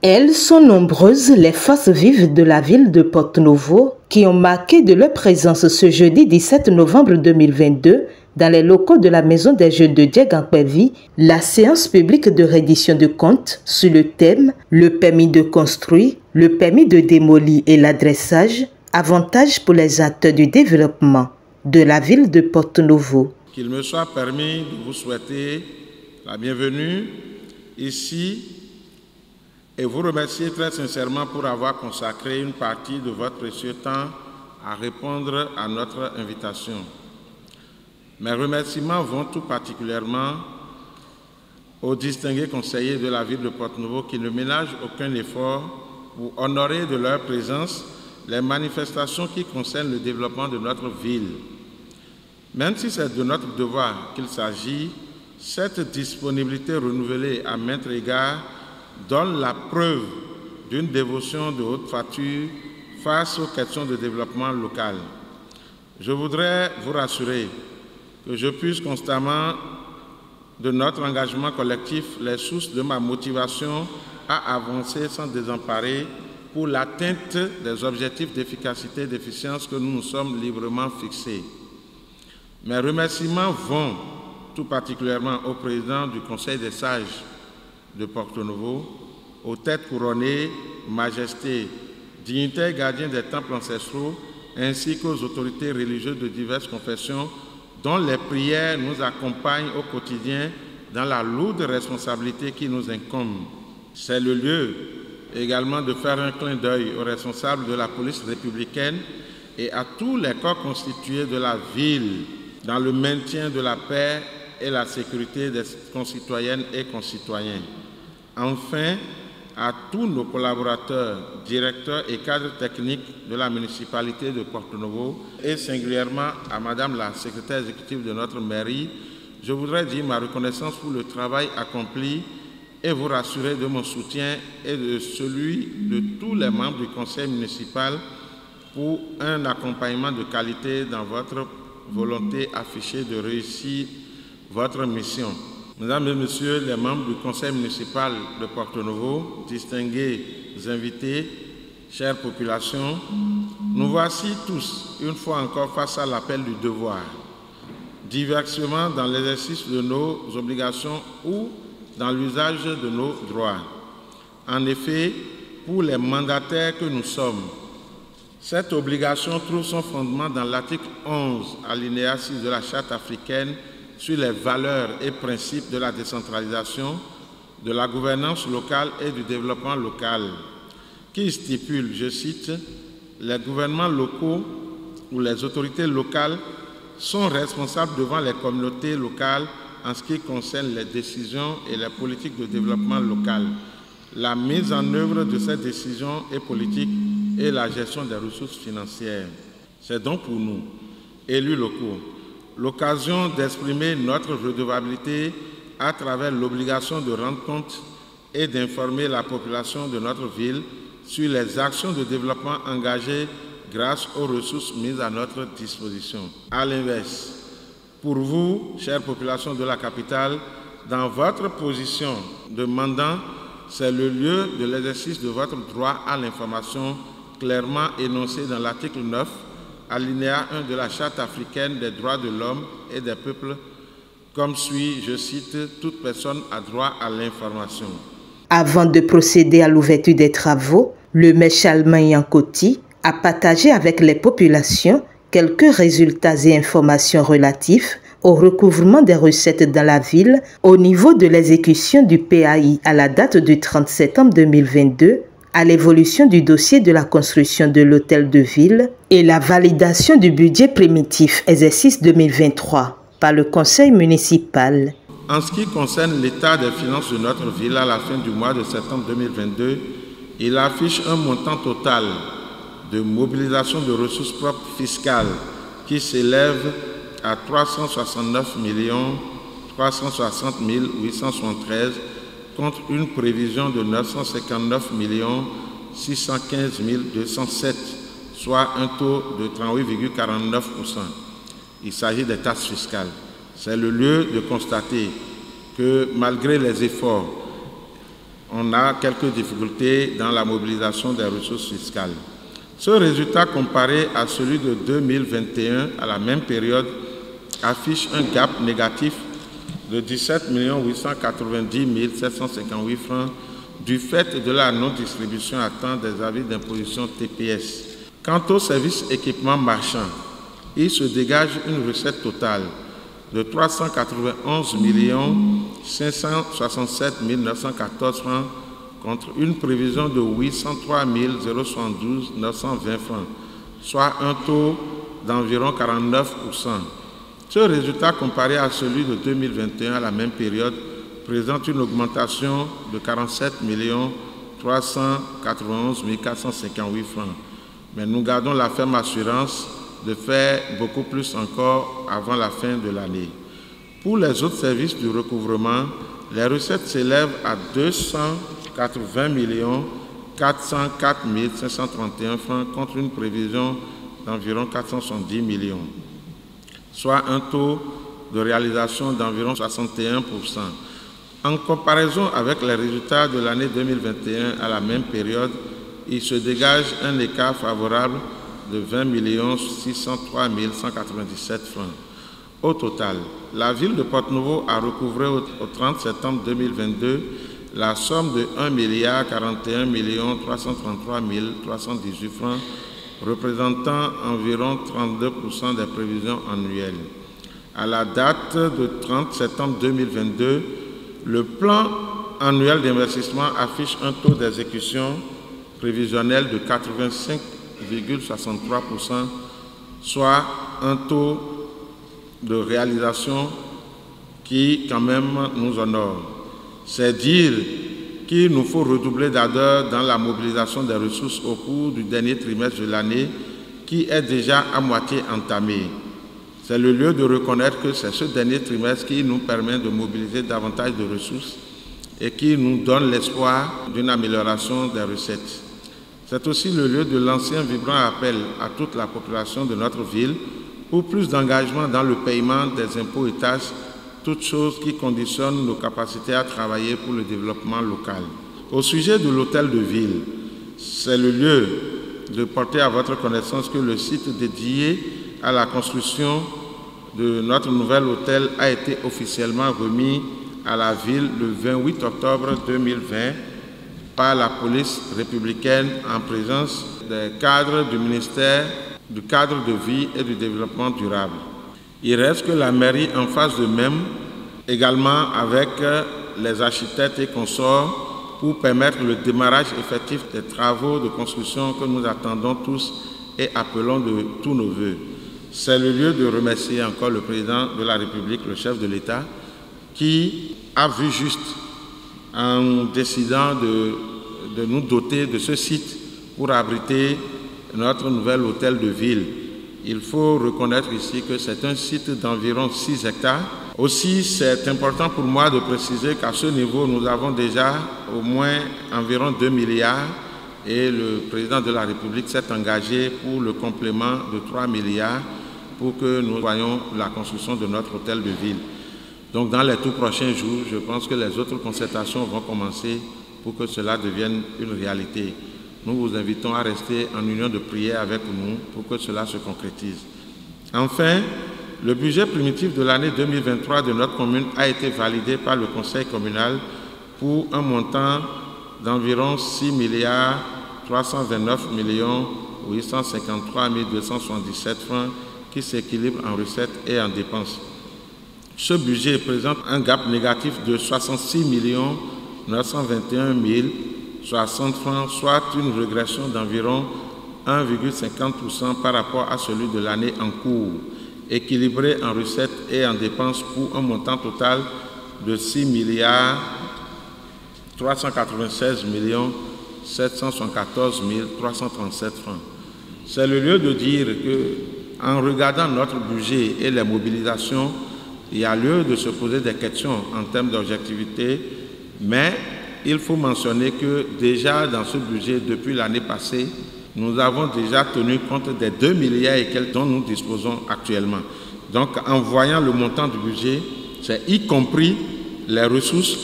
Elles sont nombreuses les forces vives de la ville de Porto-Novo qui ont marqué de leur présence ce jeudi 17 novembre 2022 dans les locaux de la Maison des Jeux de Diegankpevi, la séance publique de reddition de comptes sur le thème « Le permis de construire, le permis de démolir et l'adressage, avantages pour les acteurs du développement » de la ville de Porto-Novo. Qu'il me soit permis de vous souhaiter la bienvenue ici et vous remercier très sincèrement pour avoir consacré une partie de votre précieux temps à répondre à notre invitation. Mes remerciements vont tout particulièrement aux distingués conseillers de la ville de Porto-Novo qui ne ménagent aucun effort pour honorer de leur présence les manifestations qui concernent le développement de notre ville. Même si c'est de notre devoir qu'il s'agit, cette disponibilité renouvelée à maintes égards donne la preuve d'une dévotion de haute facture face aux questions de développement local. Je voudrais vous rassurer que je puisse constamment de notre engagement collectif les sources de ma motivation à avancer sans désemparer pour l'atteinte des objectifs d'efficacité et d'efficience que nous nous sommes librement fixés. Mes remerciements vont tout particulièrement au président du Conseil des sages de Porto-Novo, aux têtes couronnées, majestés, dignitaires gardiens des temples ancestraux, ainsi qu'aux autorités religieuses de diverses confessions dont les prières nous accompagnent au quotidien dans la lourde responsabilité qui nous incombe. C'est le lieu également de faire un clin d'œil aux responsables de la police républicaine et à tous les corps constitués de la ville dans le maintien de la paix et la sécurité des concitoyennes et concitoyens. Enfin, à tous nos collaborateurs, directeurs et cadres techniques de la municipalité de Porto-Novo et singulièrement à Madame la secrétaire exécutive de notre mairie, je voudrais dire ma reconnaissance pour le travail accompli et vous rassurer de mon soutien et de celui de tous les membres du conseil municipal pour un accompagnement de qualité dans votre volonté affichée de réussir votre mission. Mesdames et Messieurs les membres du conseil municipal de Porto-Novo, distingués invités, chère population, nous voici tous, une fois encore, face à l'appel du devoir, diversement dans l'exercice de nos obligations ou dans l'usage de nos droits. En effet, pour les mandataires que nous sommes, cette obligation trouve son fondement dans l'article 11, alinéa 6 de la Charte africaine sur les valeurs et principes de la décentralisation, de la gouvernance locale et du développement local, qui stipule, je cite, « Les gouvernements locaux ou les autorités locales sont responsables devant les communautés locales en ce qui concerne les décisions et les politiques de développement local, la mise en œuvre de ces décisions et politiques et la gestion des ressources financières. » C'est donc pour nous, élus locaux, l'occasion d'exprimer notre redevabilité à travers l'obligation de rendre compte et d'informer la population de notre ville sur les actions de développement engagées grâce aux ressources mises à notre disposition. À l'inverse, pour vous, chère population de la capitale, dans votre position de mandant, c'est le lieu de l'exercice de votre droit à l'information clairement énoncé dans l'article 9, alinéa 1 de la Charte africaine des droits de l'homme et des peuples, comme suit, je cite, « Toute personne a droit à l'information ». Avant de procéder à l'ouverture des travaux, le maire Chalmin Yankoti a partagé avec les populations quelques résultats et informations relatifs au recouvrement des recettes dans la ville au niveau de l'exécution du PAI à la date du 30 septembre 2022, à l'évolution du dossier de la construction de l'hôtel de ville et la validation du budget primitif exercice 2023 par le conseil municipal. En ce qui concerne l'état des finances de notre ville à la fin du mois de septembre 2022, il affiche un montant total de mobilisation de ressources propres fiscales qui s'élève à 369 360 873 contre une prévision de 959 615 207, soit un taux de 38,49%. Il s'agit des taxes fiscales. C'est le lieu de constater que malgré les efforts on a quelques difficultés dans la mobilisation des ressources fiscales. Ce résultat comparé à celui de 2021 à la même période affiche un gap négatif de 17 890 758 francs du fait de la non-distribution à temps des avis d'imposition TPS. Quant aux services équipements marchands, il se dégage une recette totale de 391 567 914 francs contre une prévision de 803 072 920 francs, soit un taux d'environ 49%. Ce résultat comparé à celui de 2021 à la même période présente une augmentation de 47 391 458 francs. Mais nous gardons la ferme assurance de faire beaucoup plus encore avant la fin de l'année. Pour les autres services du recouvrement, les recettes s'élèvent à 280 404 531 francs contre une prévision d'environ 470 millions, soit un taux de réalisation d'environ 61%. En comparaison avec les résultats de l'année 2021 à la même période, il se dégage un écart favorable de 20 603 197 francs. Au total, la ville de Porte-Nouveau a recouvré au 30 septembre 2022 la somme de 1 41 333 318 francs, représentant environ 32% des prévisions annuelles. À la date de 30 septembre 2022, le plan annuel d'investissement affiche un taux d'exécution prévisionnel de 85,63%, soit un taux de réalisation qui quand même nous honore. C'est dire qu'il nous faut redoubler d'ardeur dans la mobilisation des ressources au cours du dernier trimestre de l'année qui est déjà à moitié entamé. C'est le lieu de reconnaître que c'est ce dernier trimestre qui nous permet de mobiliser davantage de ressources et qui nous donne l'espoir d'une amélioration des recettes. C'est aussi le lieu de lancer un vibrant appel à toute la population de notre ville pour plus d'engagement dans le paiement des impôts et taxes, toutes choses qui conditionnent nos capacités à travailler pour le développement local. Au sujet de l'hôtel de ville, c'est le lieu de porter à votre connaissance que le site dédié à la construction de notre nouvel hôtel a été officiellement remis à la ville le 28 octobre 2020 par la police républicaine en présence des cadres du ministère du cadre de vie et du développement durable. Il reste que la mairie en fasse de même, également avec les architectes et consorts, pour permettre le démarrage effectif des travaux de construction que nous attendons tous et appelons de tous nos vœux. C'est le lieu de remercier encore le président de la République, le chef de l'État, qui a vu juste en décidant de nous doter de ce site pour abriter notre nouvel hôtel de ville. Il faut reconnaître ici que c'est un site d'environ 6 hectares. Aussi, c'est important pour moi de préciser qu'à ce niveau, nous avons déjà au moins environ 2 milliards et le président de la République s'est engagé pour le complément de 3 milliards pour que nous voyions la construction de notre hôtel de ville. Donc, dans les tout prochains jours, je pense que les autres concertations vont commencer pour que cela devienne une réalité. Nous vous invitons à rester en union de prière avec nous pour que cela se concrétise. Enfin, le budget primitif de l'année 2023 de notre commune a été validé par le conseil communal pour un montant d'environ 6 329 853 277 francs qui s'équilibre en recettes et en dépenses. Ce budget présente un gap négatif de 66 921 060 francs, soit une régression d'environ 1,50% par rapport à celui de l'année en cours, équilibré en recettes et en dépenses pour un montant total de 6 396 774 337 francs. C'est le lieu de dire que, en regardant notre budget et les mobilisations, il y a lieu de se poser des questions en termes d'objectivité, mais il faut mentionner que déjà dans ce budget, depuis l'année passée, nous avons déjà tenu compte des 2 milliards et quelques dont nous disposons actuellement. Donc, en voyant le montant du budget, c'est y compris les ressources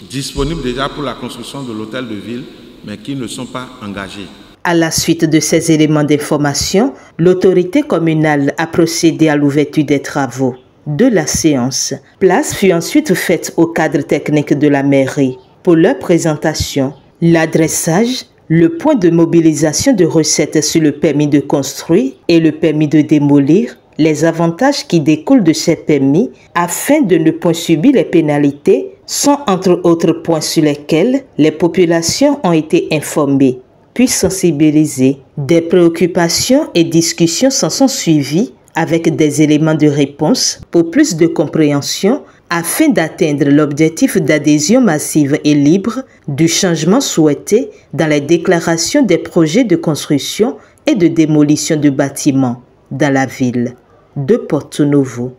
disponibles déjà pour la construction de l'hôtel de ville, mais qui ne sont pas engagés. À la suite de ces éléments d'information, l'autorité communale a procédé à l'ouverture des travaux. De la séance, place fut ensuite faite au cadre technique de la mairie pour leur présentation, l'adressage, le point de mobilisation de recettes sur le permis de construire et le permis de démolir, les avantages qui découlent de ces permis afin de ne point subir les pénalités sont entre autres points sur lesquels les populations ont été informées, puis sensibilisées. Des préoccupations et discussions s'en sont suivies avec des éléments de réponse pour plus de compréhension afin d'atteindre l'objectif d'adhésion massive et libre du changement souhaité dans les déclarations des projets de construction et de démolition de bâtiments dans la ville de Porto Novo.